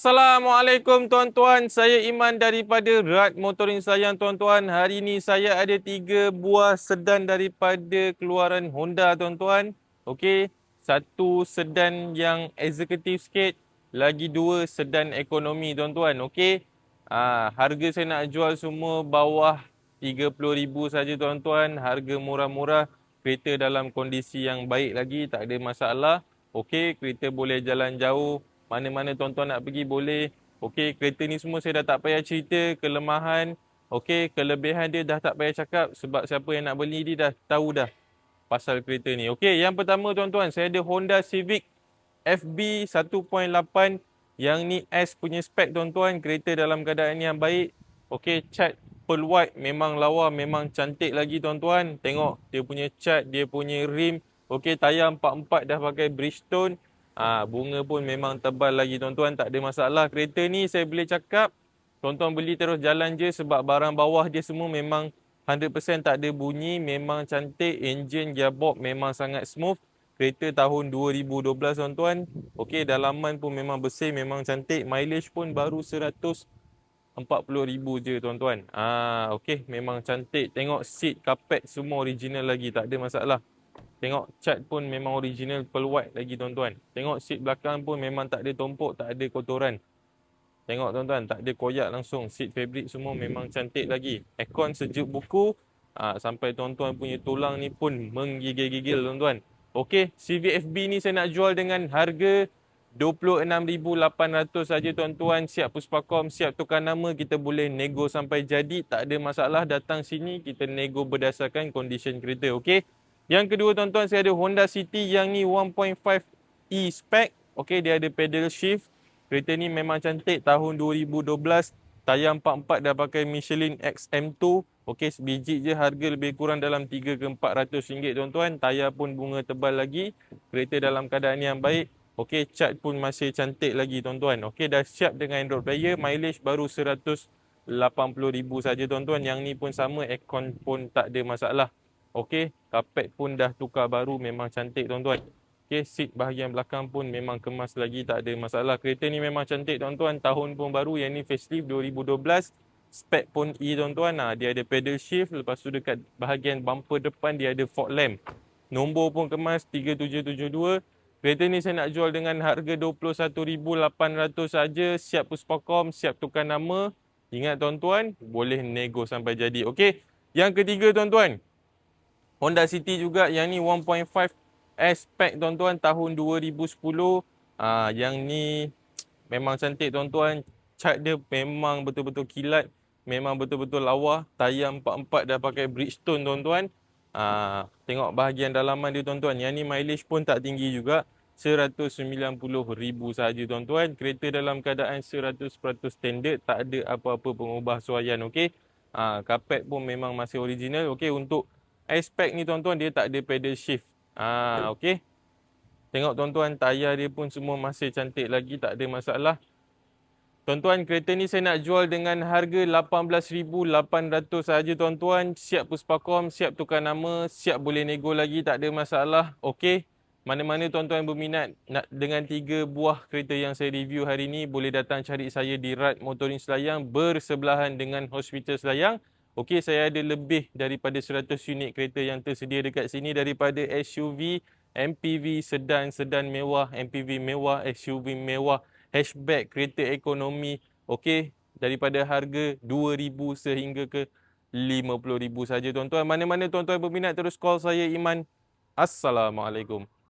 Assalamualaikum tuan-tuan, saya Iman daripada Rad Motoring Sayang tuan-tuan. Hari ini saya ada 3 buah sedan daripada keluaran Honda tuan-tuan. Okey, satu sedan yang eksekutif sikit, lagi 2 sedan ekonomi tuan-tuan. Okey, harga saya nak jual semua bawah 30,000 saja tuan-tuan. Harga murah-murah, kereta dalam kondisi yang baik lagi, tak ada masalah. Okey, kereta boleh jalan jauh. Mana-mana tuan-tuan nak pergi boleh. Okey, kereta ni semua saya dah tak payah cerita kelemahan. Okey, kelebihan dia dah tak payah cakap sebab siapa yang nak beli dia dah tahu dah pasal kereta ni. Okey, yang pertama tuan-tuan, saya ada Honda Civic FB 1.8. Yang ni S punya spek tuan-tuan, kereta dalam keadaan yang baik. Okey, cat pearl white memang lawa, memang cantik lagi tuan-tuan. Tengok dia punya cat, dia punya rim. Okey, tayar 44 dah pakai Bridgestone. Bunga pun memang tebal lagi tuan-tuan, tak ada masalah. Kereta ni saya boleh cakap tuan-tuan beli terus jalan je sebab barang bawah dia semua memang 100% tak ada bunyi, memang cantik. Enjin, gearbox memang sangat smooth. Kereta tahun 2012 tuan-tuan. Okey, dalaman pun memang bersih, memang cantik. Mileage pun baru 140,000 je tuan-tuan. Okey, memang cantik. Tengok seat, carpet semua original lagi, tak ada masalah. Tengok cat pun memang original pearl white lagi tuan-tuan. Tengok seat belakang pun memang tak ada tumpuk, tak ada kotoran. Tengok tuan-tuan, tak ada koyak langsung. Seat fabric semua memang cantik lagi. Aircon sejuk buku. Sampai tuan-tuan punya tulang ni pun menggigil-gigil tuan-tuan. Okey, CVFB ni saya nak jual dengan harga 26,800 saja tuan-tuan. Siap Puspakom, siap tukar nama. Kita boleh nego sampai jadi. Tak ada masalah, datang sini kita nego berdasarkan condition kereta. Okey. Yang kedua tuan-tuan, saya ada Honda City yang ni 1.5 E spec. Okey, dia ada pedal shift. Kereta ni memang cantik, tahun 2012. Tayar 44 dah pakai Michelin XM2. Okey, sebiji je, harga lebih kurang dalam 3 ke 400 ringgit tuan-tuan. Tayar pun bunga tebal lagi. Kereta dalam keadaan yang baik. Okey, cat pun masih cantik lagi tuan-tuan. Okey, dah siap dengan Android player. Mileage baru 180,000 saja tuan-tuan. Yang ni pun sama, aircon pun tak ada masalah. Okey, kapet pun dah tukar baru, memang cantik tuan-tuan. Okey, seat bahagian belakang pun memang kemas lagi, tak ada masalah. Kereta ni memang cantik tuan-tuan, tahun pun baru. Yang ni facelift 2012. Spek pun E tuan-tuan. Dia ada pedal shift, lepas tu dekat bahagian bumper depan dia ada fog lamp. Nombor pun kemas 3772. Kereta ni saya nak jual dengan harga 21,800 saja. Siap Puspakom, siap tukar nama. Ingat tuan-tuan, boleh nego sampai jadi. Okey, yang ketiga tuan-tuan, Honda City juga, yang ni 1.5 S-Pack tuan-tuan, tahun 2010. Yang ni memang cantik tuan-tuan. Cat dia memang betul-betul kilat, memang betul-betul lawa. Tayar 44 dah pakai Bridgestone tuan-tuan. Tengok bahagian dalaman dia tuan-tuan. Yang ni mileage pun tak tinggi juga, 190,000 saja tuan-tuan. Kereta dalam keadaan 100% standard, tak ada apa-apa pengubah suaian. Okey. Kapet pun memang masih original. Okey, untuk S-Pack ni tuan-tuan, dia tak ada pedal shift. Okey. Tengok tuan-tuan, tayar dia pun semua masih cantik lagi, tak ada masalah. Tuan-tuan, kereta ni saya nak jual dengan harga 18,800 saja tuan-tuan. Siap Puspakom, siap tukar nama, siap boleh nego lagi, tak ada masalah. Okey. Mana-mana tuan-tuan berminat nak dengan 3 buah kereta yang saya review hari ni, boleh datang cari saya di Rad Motoring Selayang, bersebelahan dengan Hospital Selayang. Okey, saya ada lebih daripada 100 unit kereta yang tersedia dekat sini, daripada SUV, MPV, sedan mewah, MPV mewah, SUV mewah, hatchback, kereta ekonomi. Okey, daripada harga 2,000 sehingga ke 50,000 saja tuan-tuan. Mana-mana tuan-tuan berminat, terus call saya Iman. Assalamualaikum.